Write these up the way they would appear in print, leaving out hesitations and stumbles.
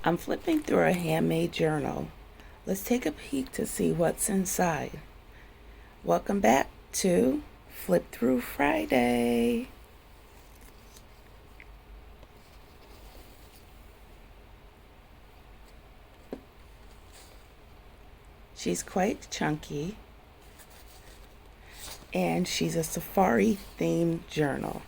I'm flipping through a handmade journal. Let's take a peek to see what's inside. Welcome back to Flip Through Friday. She's quite chunky, and she's a safari themed journal.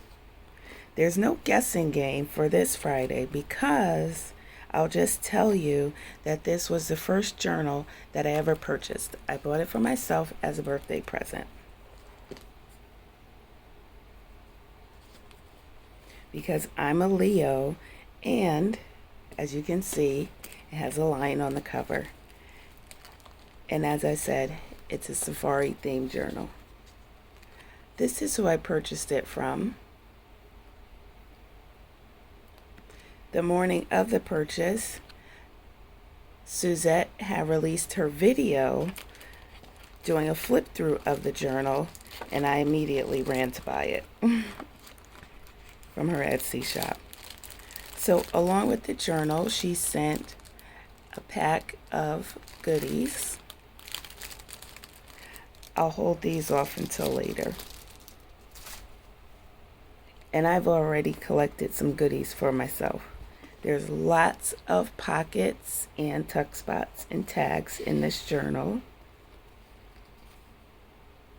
There's no guessing game for this Friday because I'll just tell you that this was the first journal that I ever purchased. I bought it for myself as a birthday present. Because I'm a Leo, and as you can see, it has a lion on the cover. And as I said, it's a safari themed journal. This is who I purchased it from. The morning of the purchase, Suzette had released her video doing a flip through of the journal, and I immediately ran to buy it from her Etsy shop. So along with the journal, she sent a pack of goodies. I'll hold these off until later. And I've already collected some goodies for myself. There's lots of pockets and tuck spots and tags in this journal.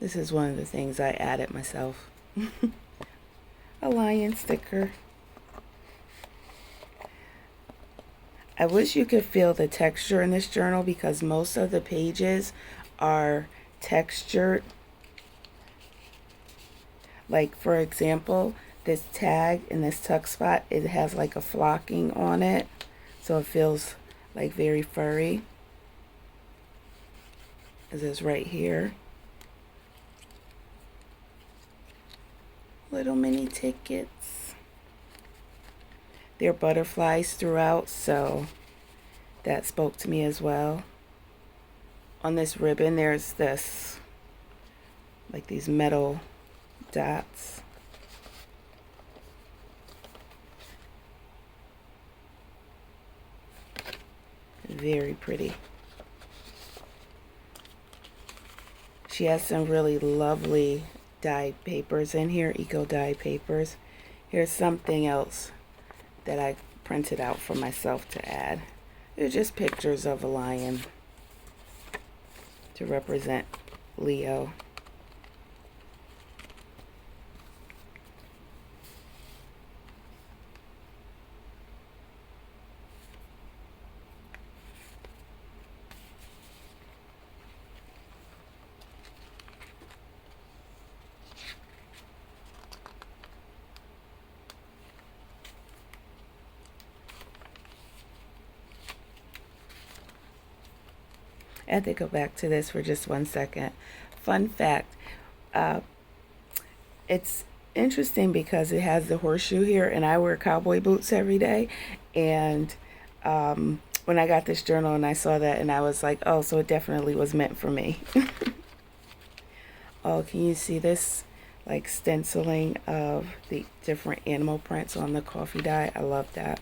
This is one of the things I added myself. A lion sticker. I wish you could feel the texture in this journal because most of the pages are textured. Like, for example, this tag in this tuck spot, it has like a flocking on it, so it feels like very furry. This is right here. Little mini tickets. There are butterflies throughout, so that spoke to me as well. On this ribbon, there's this, like these metal dots. Very pretty. She has some really lovely dyed papers in here, eco dyed papers. Here's something else that I printed out for myself to add. They're just pictures of a lion to represent Leo. I have to go back to this for just 1 second. Fun fact, it's interesting because it has the horseshoe here, and I wear cowboy boots every day. And when I got this journal and I saw that, and I was like, oh, so it definitely was meant for me. Oh, can you see this? Like stenciling of the different animal prints on the coffee dye. I love that.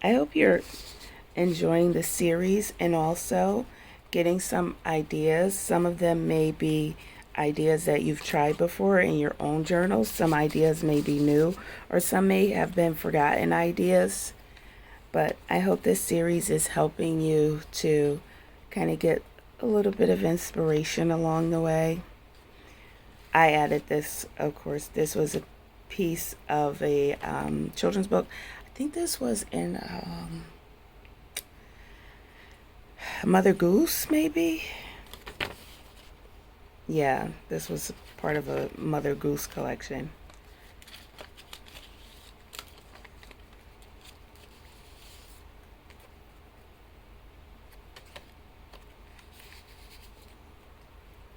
I hope you're enjoying the series and also getting some ideas. Some of them may be ideas that you've tried before in your own journals. Some ideas may be new, or some may have been forgotten ideas. But I hope this series is helping you to kind of get a little bit of inspiration along the way. I added this, of course. This was a piece of a children's book. I think this was in Mother Goose, maybe? Yeah, this was part of a Mother Goose collection.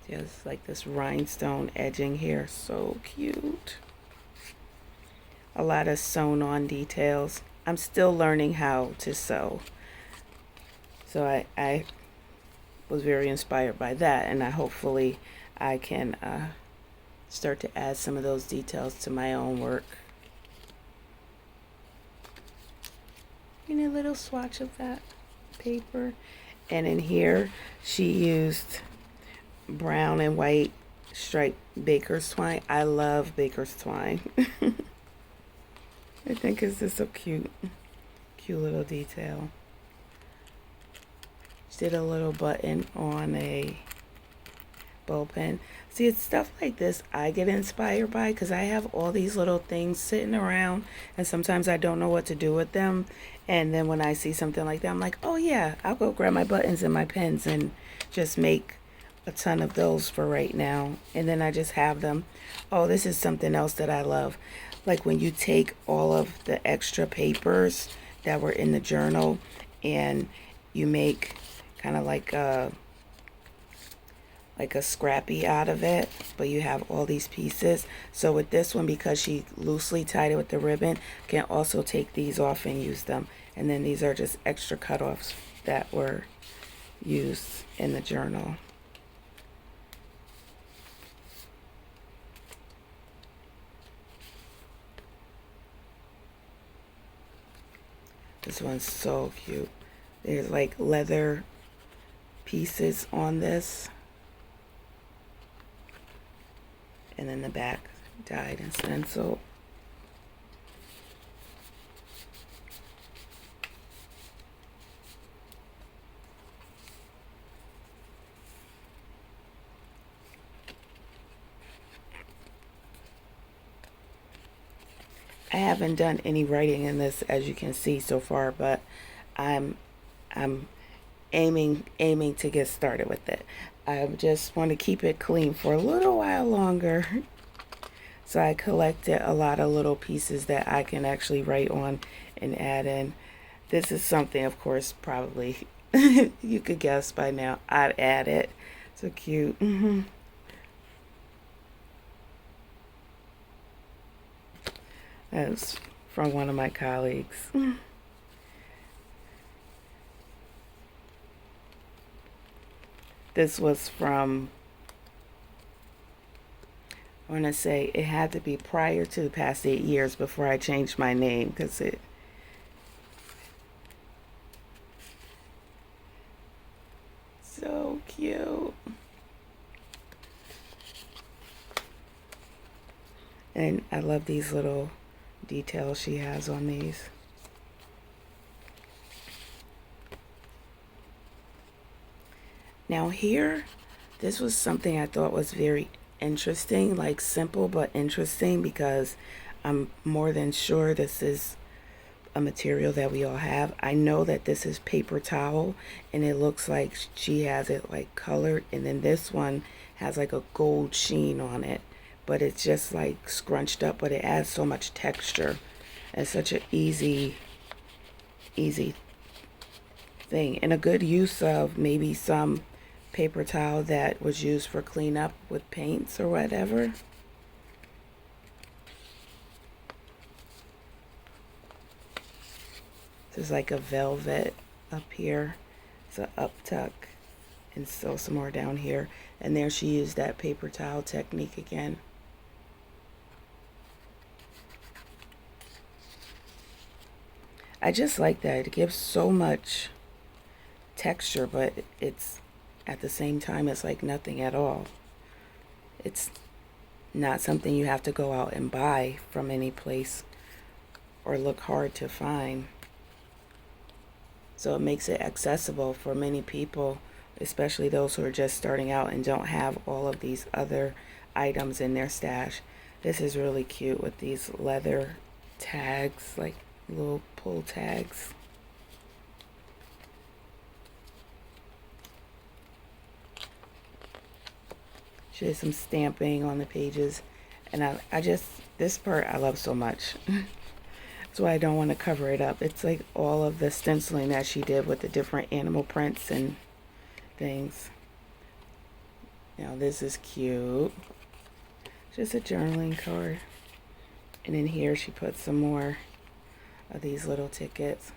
Just It's like this rhinestone edging here. So cute. A lot of sewn on details. I'm still learning how to sew. So I was very inspired by that, and hopefully I can start to add some of those details to my own work. And a little swatch of that paper. And in here she used brown and white striped baker's twine. I love baker's twine. I think it's just so cute. Cute little detail. Did a little button on a bow pin. See, it's stuff like this I get inspired by, because I have all these little things sitting around and sometimes I don't know what to do with them, and then when I see something like that, I'm like, oh yeah, I'll go grab my buttons and my pins and just make a ton of those for right now, and then I just have them. Oh, this is something else that I love. Like when you take all of the extra papers that were in the journal and you make kind of like a scrappy out of it, but you have all these pieces. So with this one, because she loosely tied it with the ribbon, I can also take these off and use them. And then these are just extra cutoffs that were used in the journal. This one's so cute. There's like leather pieces on this, and then the back dyed and stenciled. I haven't done any writing in this, as you can see so far, but I'm aiming to get started with it. I just want to keep it clean for a little while longer. So I collected a lot of little pieces that I can actually write on and add in. This is something, of course, probably you could guess by now I'd add it. So cute. That's from one of my colleagues. This was from, I want to say it had to be prior to the past 8 years before I changed my name, because it so cute. And I love these little details she has on these. Now here, this was something I thought was very interesting, like simple but interesting, because I'm more than sure this is a material that we all have. I know that this is paper towel, and it looks like she has it like colored, and then this one has like a gold sheen on it, but it's just like scrunched up, but it adds so much texture. It's such an easy thing, and a good use of maybe some paper towel that was used for cleanup with paints or whatever. There's like a velvet up here. It's an up tuck, and still some more down here. And there she used that paper towel technique again. I just like that. It gives so much texture, but it's at the same time, it's like nothing at all. It's not something you have to go out and buy from any place or look hard to find. So it makes it accessible for many people, especially those who are just starting out and don't have all of these other items in their stash. This is really cute with these leather tags, like little pull tags. She did some stamping on the pages, and I just, this part I love so much. That's why I don't want to cover it up. It's like all of the stenciling that she did with the different animal prints and things. Now this is cute. Just a journaling card. And in here she put some more of these little tickets.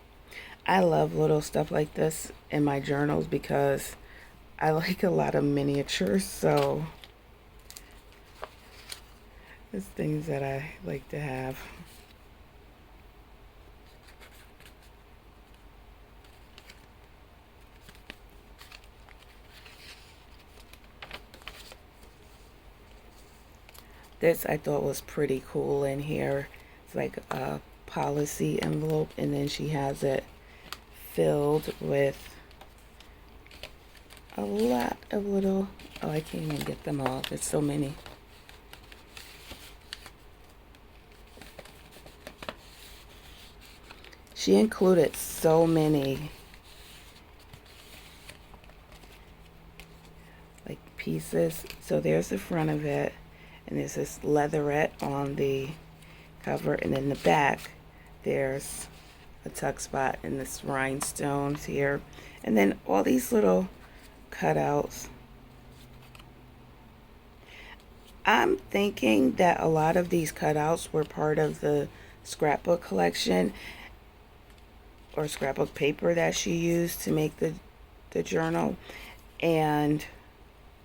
I love little stuff like this in my journals because I like a lot of miniatures, so it's things that I like to have. This I thought was pretty cool in here. It's like a policy envelope, and then she has it filled with a lot of little, oh, I can't even get them all. There's so many. She included so many like pieces. So there's the front of it, and there's this leatherette on the cover, and in the back there's a tuck spot and this rhinestones here, and then all these little cutouts. I'm thinking that a lot of these cutouts were part of the scrapbook collection or scrapbook paper that she used to make the journal. And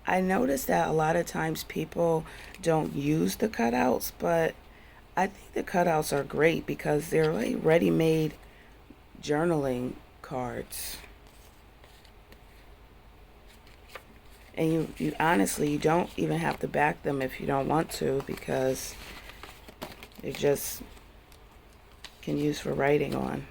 I noticed that a lot of times people don't use the cutouts, but I think the cutouts are great because they're like ready-made journaling cards. And you honestly, you don't even have to back them if you don't want to, because they just can use for writing on.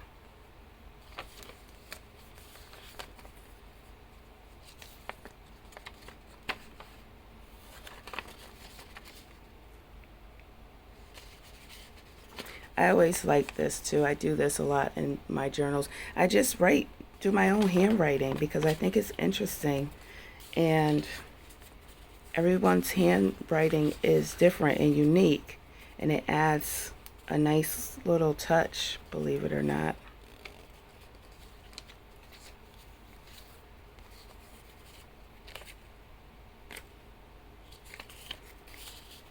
I always like this too. I do this a lot in my journals. I just do my own handwriting because I think it's interesting. And everyone's handwriting is different and unique, and it adds a nice little touch, believe it or not.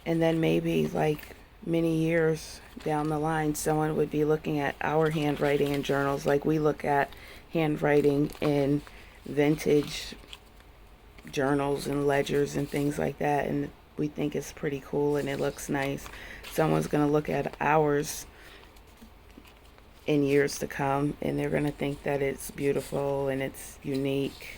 And then maybe like many years down the line, someone would be looking at our handwriting in journals like we look at handwriting in vintage journals and ledgers and things like that, and we think it's pretty cool and it looks nice. Someone's going to look at ours in years to come, and they're going to think that it's beautiful and it's unique.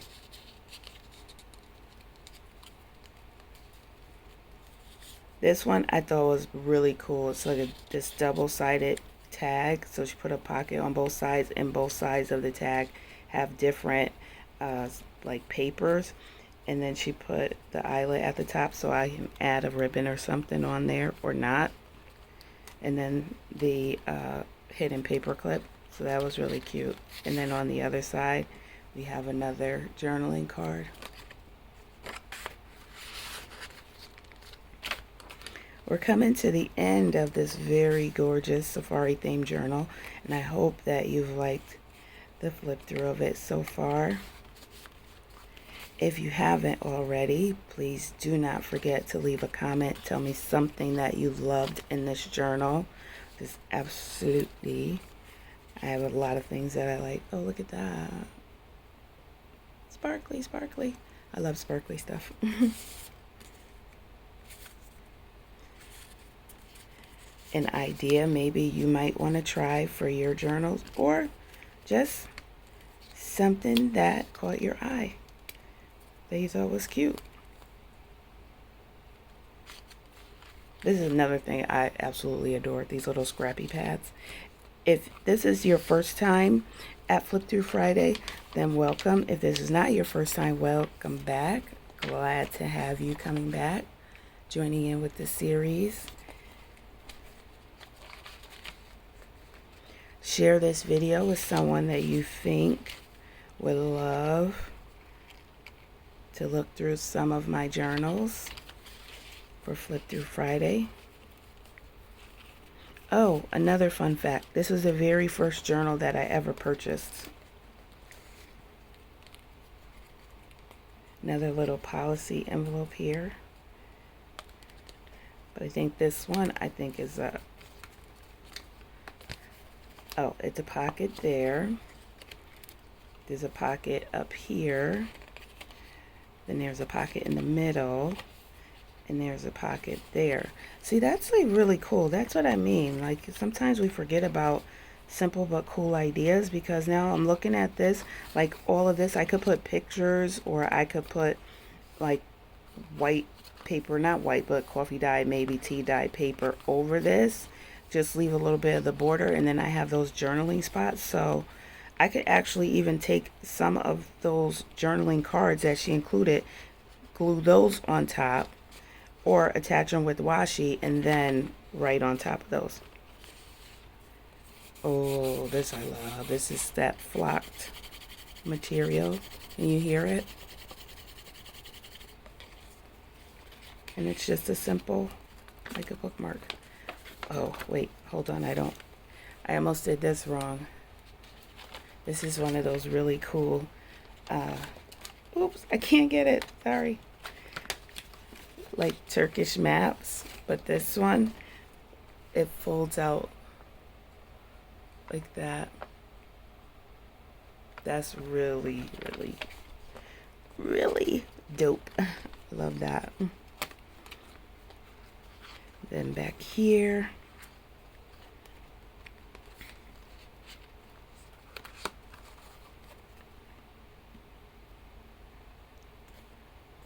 This one I thought was really cool. It's like this double-sided tag. So she put a pocket on both sides, and both sides of the tag have different like papers. And then she put the eyelet at the top so I can add a ribbon or something on there or not. And then the hidden paper clip. So that was really cute. And then on the other side, we have another journaling card. We're coming to the end of this very gorgeous safari themed journal, and I hope that you've liked the flip through of it so far. If you haven't already, please do not forget to leave a comment. Tell me something that you loved in this journal. This absolutely, I have a lot of things that I like. Oh, look at that. Sparkly, sparkly. I love sparkly stuff. An idea maybe you might want to try for your journals, or just something that caught your eye that you thought was cute. This is another thing I absolutely adore, these little scrappy pads. If this is your first time at Flip Through Friday, then welcome. If this is not your first time, welcome back. Glad to have you coming back, joining in with the series. Share this video with someone that you think would love to look through some of my journals for Flip Through Friday. Oh, another fun fact. This was the very first journal that I ever purchased. Another little policy envelope here. But I think this one, I think is a, oh, it's a pocket there. There's a pocket up here. Then there's a pocket in the middle. And there's a pocket there. See, that's like really cool. That's what I mean. Like sometimes we forget about simple but cool ideas, because now I'm looking at this, like all of this, I could put pictures, or I could put like white paper, not white, but coffee dye, maybe tea dye paper over this. Just leave a little bit of the border, and then I have those journaling spots. So I could actually even take some of those journaling cards that she included, glue those on top, or attach them with washi and then write on top of those. Oh, this I love. This is that flocked material. Can you hear it? And it's just a simple, like a bookmark. Oh, wait, hold on. I almost did this wrong. This is one of those really cool, oops, I can't get it. Sorry. Like Turkish maps, but this one, it folds out like that. That's really, really, really dope. I love that. Then back here,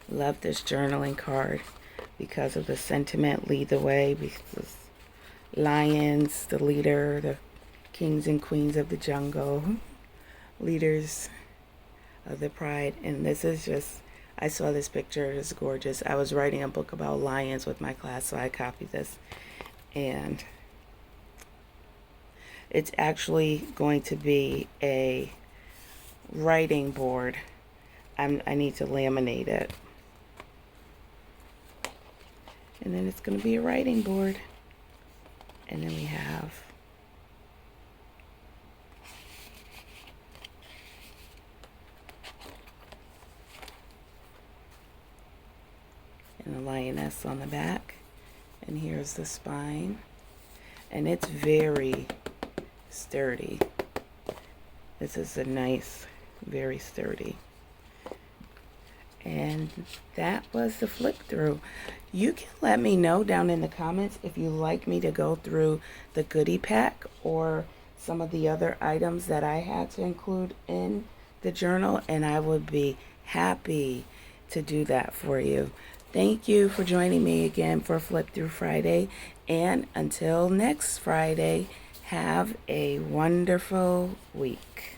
love this journaling card because of the sentiment, lead the way, because lions, the leader, the kings and queens of the jungle, leaders of the pride. And this is just, I saw this picture, it's gorgeous. I was writing a book about lions with my class, so I copied this. And it's actually going to be a writing board. I need to laminate it. And then it's going to be a writing board. And then we have and a lioness on the back. And here's the spine. And it's very sturdy. This is a nice, very sturdy. And that was the flip through. You can let me know down in the comments if you'd like me to go through the goodie pack or some of the other items that I had to include in the journal, and I would be happy to do that for you. Thank you for joining me again for Flip Through Friday, and until next Friday, have a wonderful week.